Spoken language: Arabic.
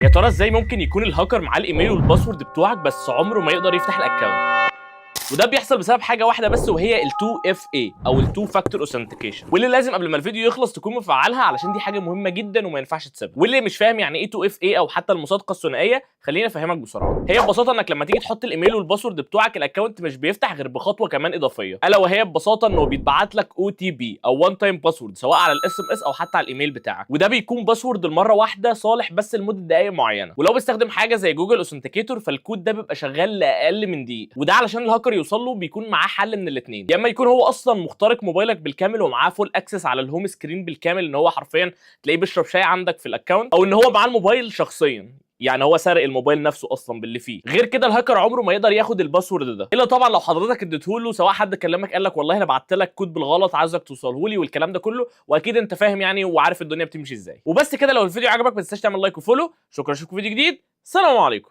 يا ترى ازاي ممكن يكون الهاكر معاه الايميل والباسورد بتوعك بس عمره ما يقدر يفتح الاكونت؟ وده بيحصل بسبب حاجه واحده بس، وهي ال2FA او ال2 فاكتور اوثنتيكيشن، واللي لازم قبل ما الفيديو يخلص تكون مفعلها علشان دي حاجه مهمه جدا وما ينفعش تسيبها. واللي مش فاهم يعني ايه 2FA او حتى المصادقه الثنائيه، خليني افهمك بسرعه. هي ببساطه انك لما تيجي تحط الايميل والباسورد بتوعك الاكونت مش بيفتح غير بخطوه كمان اضافيه، الا وهي ببساطه انه بيتبعت لك OTP او وان تايم باسورد سواء على SMS او حتى على الايميل بتاعك، وده بيكون باسورد المره واحده صالح بس لمده دقائق معينه. ولو بيستخدم حاجه زي جوجل اوثنتيكيتور فالكود ده بيبقى شغال لاقل من دقيقه، وده علشان الهاكر يوصل له بيكون معاه حل من الاثنين: يا اما يكون هو اصلا مخترق موبايلك بالكامل ومعاه فول اكسس على الهوم سكرين بالكامل، ان هو حرفيا تلاقيه بيشرب شاي عندك في الاكونت، او ان هو معاه الموبايل شخصيا، يعني هو سارق الموبايل نفسه اصلا باللي فيه. غير كده الهاكر عمره ما يقدر ياخد الباسورد ده، الا طبعا لو حضرتك اديته له، سواء حد كلمك قال لك والله انا بعت لك كود بالغلط عايزك توصله لي والكلام ده كله، واكيد انت فاهم يعني وعارف الدنيا بتمشي ازاي. وبس كده، لو الفيديو عجبك ما تنساش تعمل لايك وفولو. شكرا، اشوفكم في فيديو جديد. سلام عليكم.